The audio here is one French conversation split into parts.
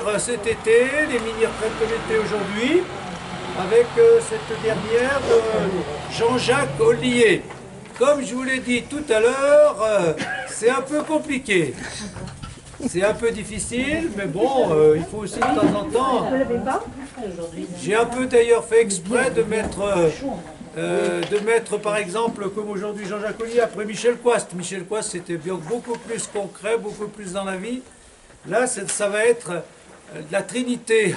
finir cet été, les mini-retraites comme l'été aujourd'hui, avec cette dernière de Jean-Jacques Ollier. Comme je vous l'ai dit tout à l'heure, c'est un peu compliqué. C'est un peu difficile, mais bon, il faut aussi de temps en temps... J'ai un peu d'ailleurs fait exprès de mettre par exemple, comme aujourd'hui Jean-Jacques Ollier, après Michel Coiste. Michel Coiste, c'était beaucoup plus concret, beaucoup plus dans la vie. Là, ça va être de la Trinité.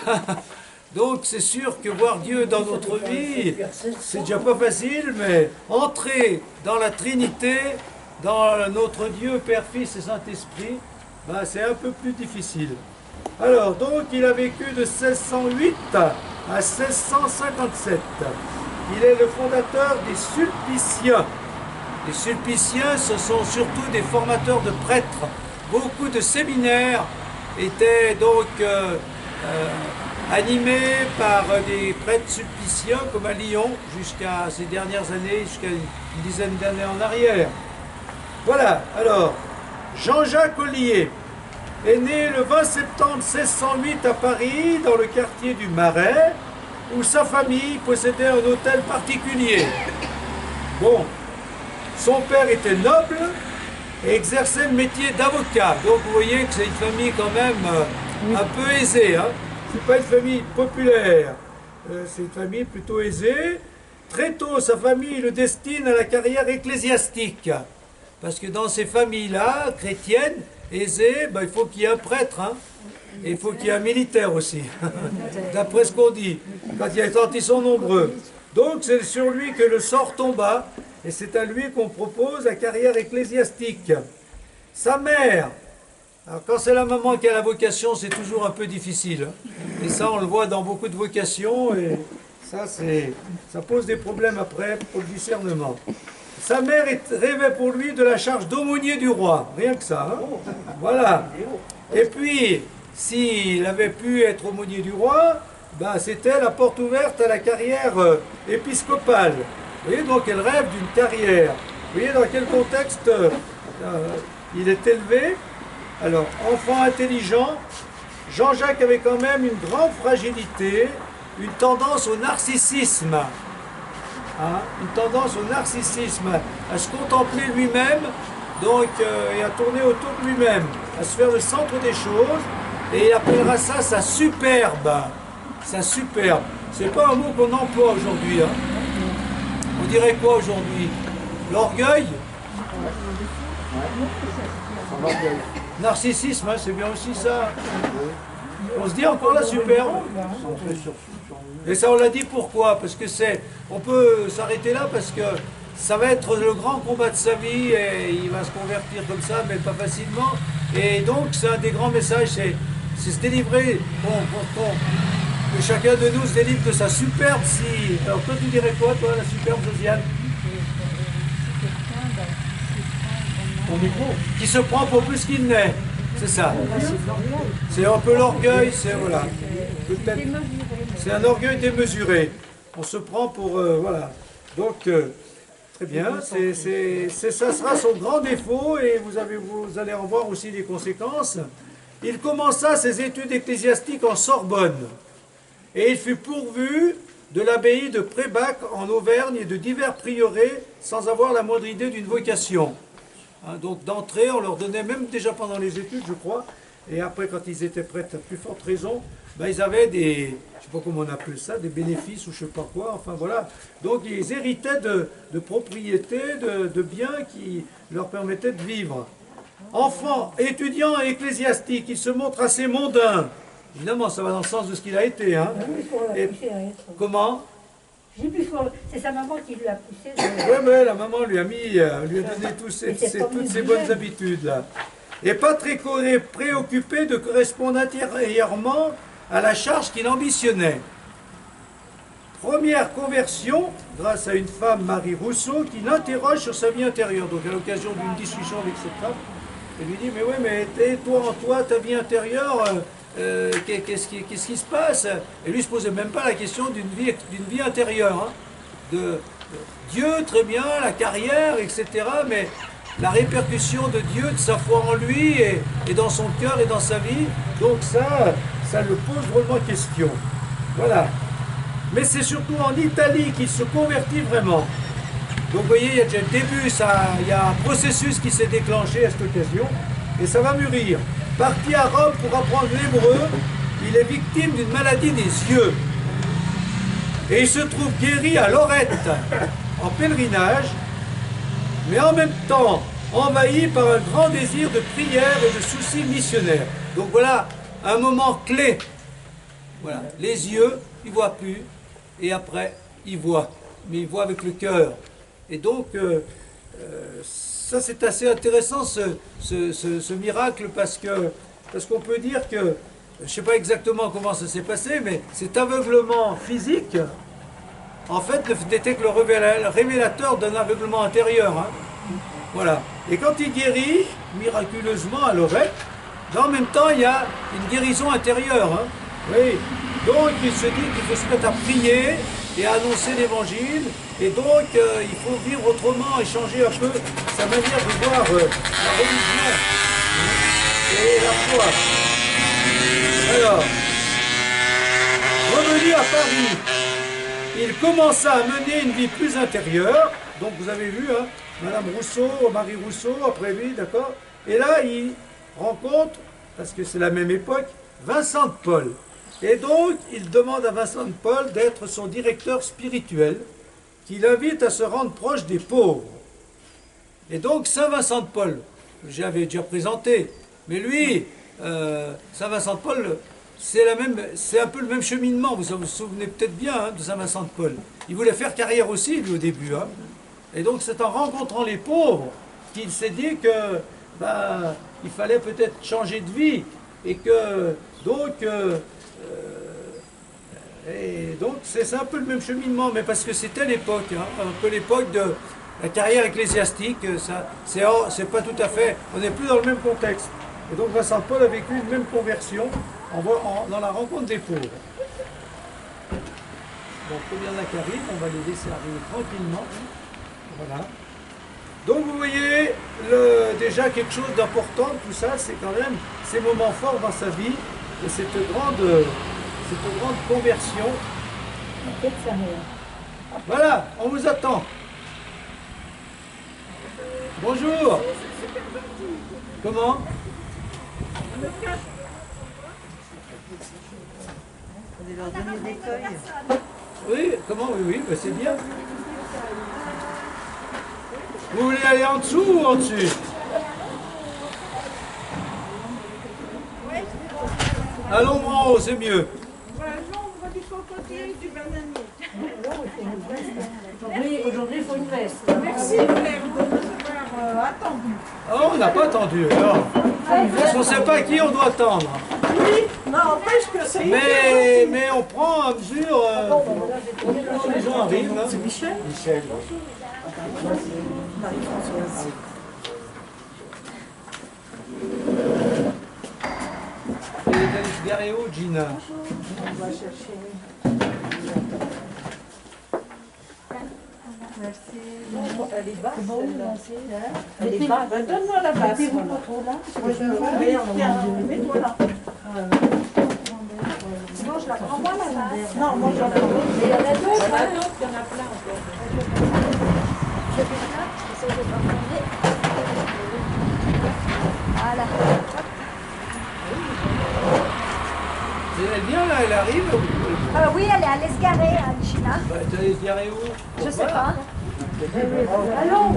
Donc c'est sûr que voir Dieu dans notre vie, c'est déjà pas facile, mais entrer dans la Trinité, dans notre Dieu, Père, Fils et Saint-Esprit, ben, c'est un peu plus difficile. Alors, donc, il a vécu de 1608 à 1657. Il est le fondateur des Sulpiciens. Les Sulpiciens, ce sont surtout des formateurs de prêtres. Beaucoup de séminaires étaient donc animés par des prêtres sulpiciens, comme à Lyon, jusqu'à ces dernières années, jusqu'à une dizaine d'années en arrière. Voilà, alors, Jean-Jacques Ollier est né le 20 septembre 1608 à Paris, dans le quartier du Marais, où sa famille possédait un hôtel particulier. Bon, son père était noble et exerçait le métier d'avocat. Donc vous voyez que c'est une famille quand même un peu aisée. Hein. C'est pas une famille populaire, c'est une famille plutôt aisée. Très tôt, sa famille le destine à la carrière ecclésiastique. Parce que dans ces familles-là, chrétiennes, aisées, ben, il faut qu'il y ait un prêtre, hein, et il faut qu'il y ait un militaire aussi, d'après ce qu'on dit, quand ils sont nombreux. Donc c'est sur lui que le sort tomba, et c'est à lui qu'on propose la carrière ecclésiastique. Sa mère, alors quand c'est la maman qui a la vocation, c'est toujours un peu difficile, hein, et ça on le voit dans beaucoup de vocations, et ça pose des problèmes après pour le discernement. Sa mère rêvait pour lui de la charge d'aumônier du roi, rien que ça. Hein. Voilà. Et puis, s'il avait pu être aumônier du roi, ben, c'était la porte ouverte à la carrière épiscopale. Vous voyez, donc elle rêve d'une carrière. Vous voyez dans quel contexte il est élevé. Alors, enfant intelligent, Jean-Jacques avait quand même une grande fragilité, une tendance au narcissisme. Hein, une tendance au narcissisme, à se contempler lui-même, donc et à tourner autour de lui-même, à se faire le centre des choses, et il appellera ça sa superbe. Sa superbe. C'est pas un mot qu'on emploie aujourd'hui. Hein. On dirait quoi aujourd'hui? L'orgueil? Narcissisme, hein, c'est bien aussi ça. On se dit encore la superbe. Et ça on l'a dit pourquoi? Parce que on peut s'arrêter là parce que ça va être le grand combat de sa vie et il va se convertir comme ça, mais pas facilement. Et donc c'est un des grands messages, c'est se délivrer, que chacun de nous se délivre de sa superbe. Alors toi tu dirais quoi toi, la superbe, Josiane? Ton micro. Qui se prend pour plus qu'il n'est. C'est ça. C'est un peu l'orgueil, c'est voilà. C'est un orgueil démesuré. On se prend pour voilà. Donc très bien. Ça sera son grand défaut et vous allez en voir aussi les conséquences. Il commença ses études ecclésiastiques en Sorbonne et il fut pourvu de l'abbaye de Prébac en Auvergne et de divers prieurés sans avoir la moindre idée d'une vocation. Hein, donc d'entrée, on leur donnait, même déjà pendant les études, je crois, et après quand ils étaient prêts, à plus forte raison, ben, ils avaient des, je ne sais pas comment on appelle ça, des bénéfices ou je ne sais pas quoi, enfin voilà. Donc ils héritaient de propriétés, de biens qui leur permettaient de vivre. Enfant, étudiant et ecclésiastique, il se montre assez mondain. Évidemment, ça va dans le sens de ce qu'il a été. Hein. Et, comment? C'est sa maman qui lui a poussé. Oui, mais la maman lui a donné toutes ces bonnes habitudes là. Et pas très préoccupé de correspondre intérieurement à la charge qu'il ambitionnait. Première conversion grâce à une femme, Marie Rousseau, qui l'interroge sur sa vie intérieure. Donc à l'occasion d'une discussion avec cette femme, elle lui dit, mais oui, mais toi en toi, ta vie intérieure, qu'est-ce qui se passe? Et lui ne se posait même pas la question d'une vie intérieure. Hein, de Dieu, très bien, la carrière, etc. Mais la répercussion de Dieu, de sa foi en lui et dans son cœur et dans sa vie. Donc ça ça le pose drôlement question. Voilà. Mais c'est surtout en Italie qu'il se convertit vraiment. Donc vous voyez, il y a déjà le début, il y a un processus qui s'est déclenché à cette occasion, et ça va mûrir. Parti à Rome pour apprendre l'hébreu, il est victime d'une maladie des yeux. Et il se trouve guéri à Lorette, en pèlerinage, mais en même temps envahi par un grand désir de prière et de soucis missionnaires. Donc voilà un moment clé. Voilà, les yeux, il ne voit plus, et après, il voit, mais il voit avec le cœur. Et donc, ça c'est assez intéressant ce miracle parce qu'on peut dire que, je ne sais pas exactement comment ça s'est passé, mais cet aveuglement physique, en fait, n'était que le révélateur d'un aveuglement intérieur. Hein. Voilà. Et quand il guérit, miraculeusement à Lorette, en même temps, il y a une guérison intérieure. Hein. Oui. Donc, il se dit qu'il faut se mettre à prier et à annoncer l'évangile. Et donc, il faut vivre autrement et changer un peu sa manière de voir la religion et la foi. Alors, revenu à Paris, il commença à mener une vie plus intérieure. Donc, vous avez vu, hein, Madame Rousseau, Marie Rousseau, après lui, d'accord. Et là, il rencontre, parce que c'est la même époque, Vincent de Paul. Et donc, il demande à Vincent de Paul d'être son directeur spirituel, qui l'invite à se rendre proche des pauvres. Et donc, Saint Vincent de Paul, j'avais déjà présenté, mais lui, Saint Vincent de Paul, c'est un peu le même cheminement, vous vous souvenez peut-être bien hein, de Saint Vincent de Paul. Il voulait faire carrière aussi, lui, au début. Hein. Et donc, c'est en rencontrant les pauvres qu'il s'est dit que il fallait peut-être changer de vie, et que, donc, c'est un peu le même cheminement, mais parce que c'était l'époque, hein, un peu l'époque de la carrière ecclésiastique, c'est pas tout à fait, on n'est plus dans le même contexte. Et donc Vincent Paul a vécu une même conversion dans la rencontre des pauvres. Donc il y en a qui arrivent, on va les laisser arriver tranquillement. Voilà. Donc vous voyez, déjà quelque chose d'important, tout ça, c'est quand même ces moments forts dans sa vie, et cette grande conversion. Voilà, on vous attend. Bonjour. Comment? On leur donner des feuilles. Oui, comment? Oui, bah c'est bien. Vous voulez aller en dessous ou en dessus? Allons en haut, c'est mieux. J'ouvre du cocotier et du bananier. Aujourd'hui, il faut une veste. Merci, Claire, de nous avoir attendu. Oh, on n'a pas attendu, alors. Parce qu'on ne sait à qui on doit attendre. Oui, non, n'empêche que c'est... Mais on prend à mesure... quand les gens arrivent. Hein. C'est Michel. Michel. Marie-Françoise. Et d'aller se garer où, Gina? On va chercher... Merci. Elle est basse, celle-là. Elle est basse. Donne-moi la basse. Moi, je me remets. Tiens, mets-toi là. Sinon, je la prends moi, la basse. Non, moi, je la prends. Il y en a d'autres, Il y en a hein. d'autres, il y en a plein encore. Je fais ça, j'essaie de m'en Voilà. Elle vient là, elle arrive. Oui, elle est allée se garer, hein, Gina. Bah, tu allais se garer où? Je sais pas. Allons.